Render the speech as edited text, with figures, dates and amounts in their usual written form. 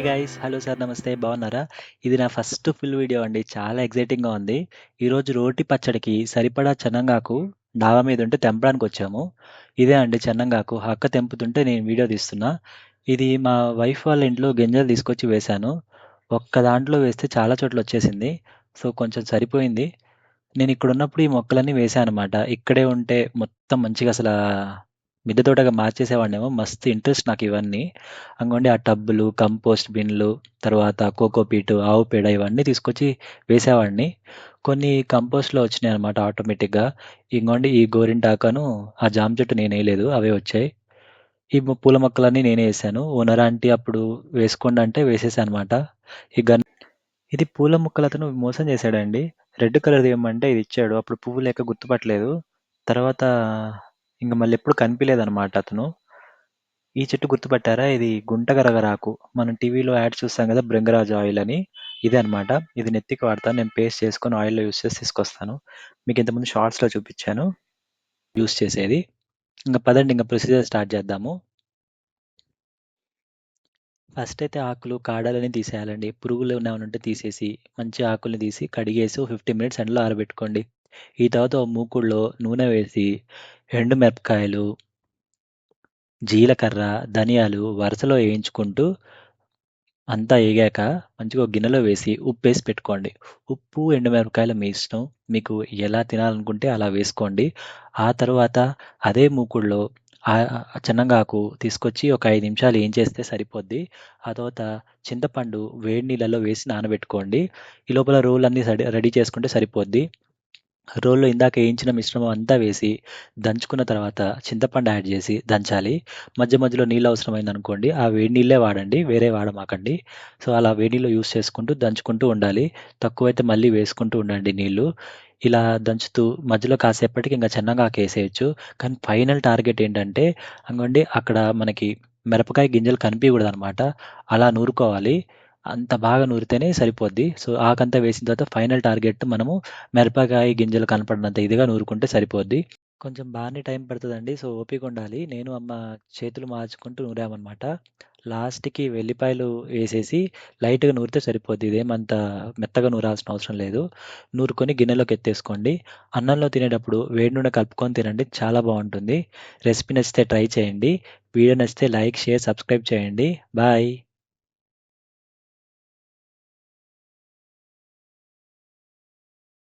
Guys. Hello sir. నమస్తే. బాగున్నారా? ఇది నా ఫస్ట్ ఫుల్ వీడియో అండి. చాలా ఎక్సైటింగ్‌గా ఉంది. ఈరోజు రోటి పచ్చడికి సరిపడా చెనంగాకు డాబా మీద ఉంటే తెంపడానికొచ్చాము. ఇదే అండి చెనంగాకు. అక్క తెంపుతుంటే నేను వీడియో తీస్తున్నా. ఇది మా వైఫ్ వాళ్ళ ఇంట్లో గింజలు తీసుకొచ్చి వేశాను. ఒక్క దాంట్లో వేస్తే చాలా చోట్ల వచ్చేసింది. సో, కొంచెం సరిపోయింది. నేనిక్కడున్నప్పుడు ఈ మొక్కలన్నీ వేశాననమాట. ఇక్కడే ఉంటే మొత్తం మంచిగా మిద్దె తోటగా మార్చేసేవాడినేమో. మస్తు ఇంట్రెస్ట్ నాకివన్నీ. అంగోండి ఆ టబ్బులు, కంపోస్ట్ బిన్‌లు, తర్వాత కోకోపీటు, ఆవు పేడ ఇవన్నీ తీసుకొచ్చి వేసేవాడిని. కొన్ని కంపోస్ట్‌లో వచ్చినాయనమాట ఆటోమేటిక్‌గా. ఇంగోండి ఈ గోరింటాకను, ఆ జామ చెట్టు నేనేయలేదు. అవే వచ్చాయి. పూల మొక్కలన్నీ నేనే ఏశాను. ఓనర్ ఆంటీ అప్పుడు వేసుకోండి అంటే వేసేసా అనమాట. ఈ గన్ ఇది పూల మొక్కలతను మోసం చేశాడండి. రెడ్ కలర్‌ది ఇమ్మంటే ఇది ఇచ్చాడు. అప్పుడు పువ్వు లేక గుర్తుపట్టలేదు. తర్వాత ఇంక మళ్ళెప్పుడు కనిపియలేదనమాట అతను. ఈ చెట్టు గుర్తుపట్టారా? ఇది గుంటగరగరాకు. మనం టీవీలో యాడ్ చూస్తాం గదా! భృంగరాజ ఆయిల్ అని. ఇదే అనమాట. ఇది నెత్తికి వాడతాను. నేను పేస్ట్ చేసుకొని ఆయిల్‌లో యూజ్ చేసి తీసుకొస్తాను. మీకు ఇంతకుముందు షార్ట్స్‌లో చూపిచ్చాను యూజ్ చేసేది. ఇంక పదండి ఇంక ప్రొసీజర్ స్టార్ట్ చేద్దాము. ఫస్ట్ అయితే ఆకులు, కాడలన్నీ తీసేయాలండి. పురుగులు ఏమైనా ఉంటే తీసేసి, మంచి ఆకుల్ని తీసి కడిగేసి ఓ 15 మినిట్స్ ఎండలో ఆరబెట్టుకోండి. ఈ తర్వాత ఓ మూకుడులో నూనె వేసి, ఎండు మిరపకాయలు, జీలకర్ర, ధనియాలు వరుసలో ఏయించుకుంటూ అంతా ఏగాక మంచిగా ఒక గిన్నెలో వేసి ఉప్పేసి పెట్టుకోండి. ఉప్పు, ఎండుమిరపకాయలు మీ ఇష్టం. మీకు ఎలా తినాలనుకుంటే అలా వేసుకోండి. ఆ తర్వాత అదే మూకుడులో చెనంగాకు తీసుకొచ్చి ఒక 5 నిమిషాలు ఏంచేస్తే సరిపోద్ది. ఆ తర్వాత చింతపండు వేడి నీళ్ళలో వేసి నానబెట్టుకోండి. ఈ లోపల రోలన్నీ రెడీ చేసుకుంటే సరిపోద్ది. రోల్లో ఇందాక ఏయించిన మిశ్రమం అంతా వేసి, దంచుకున్న తర్వాత చింతపండు యాడ్ చేసి దంచాలి. మధ్య మధ్యలో నీళ్ళు అవసరమైందనుకోండి, ఆ వేడి నీళ్ళే వాడండి. వేరే వాడమాకండి. సో, అలా వేడి నీళ్ళు యూజ్ చేసుకుంటూ దంచుకుంటూ ఉండాలి. తక్కువైతే మళ్ళీ వేసుకుంటూ ఉండండి నీళ్ళు. ఇలా దంచుతూ మధ్యలో కాసేపటికి ఇంక చెన్నగాకేసేయొచ్చు. కానీ ఫైనల్ టార్గెట్ ఏంటంటే, అంగోండి అక్కడ మనకి మిరపకాయ గింజలు కనిపియకూడదనమాట. అలా నూరుకోవాలి. అంత బాగా నూరితేనే సరిపోద్ది. సో, ఆకంతా వేసిన తర్వాత ఫైనల్ టార్గెట్ మనము మిరపకాయ గింజలు కనపడనంత ఇదిగా నూరుకుంటే సరిపోద్ది. కొంచెం బానే టైం పడతదండి. సో, ఓపికుండాలి. నేను, అమ్మ చేతులు మార్చుకుంటూ నూరామనమాట. లాస్ట్‌కి వెల్లిపాయలు వేసేసి లైట్‌గా నూరితే సరిపోద్ది. ఇదేమంత మెత్తగా నూరాల్సిన అవసరం లేదు. నూరుకొని గిన్నెలోకెత్తేసుకోండి. అన్నంలో తినేటప్పుడు వేడి నూనె కలుపుకొని తినండి. చాలా బావుంటుంది. రెసిపీ నచ్చితే ట్రై చేయండి. వీడియో నచ్చితే లైక్, షేర్, సబ్స్క్రైబ్ చేయండి. బాయ్.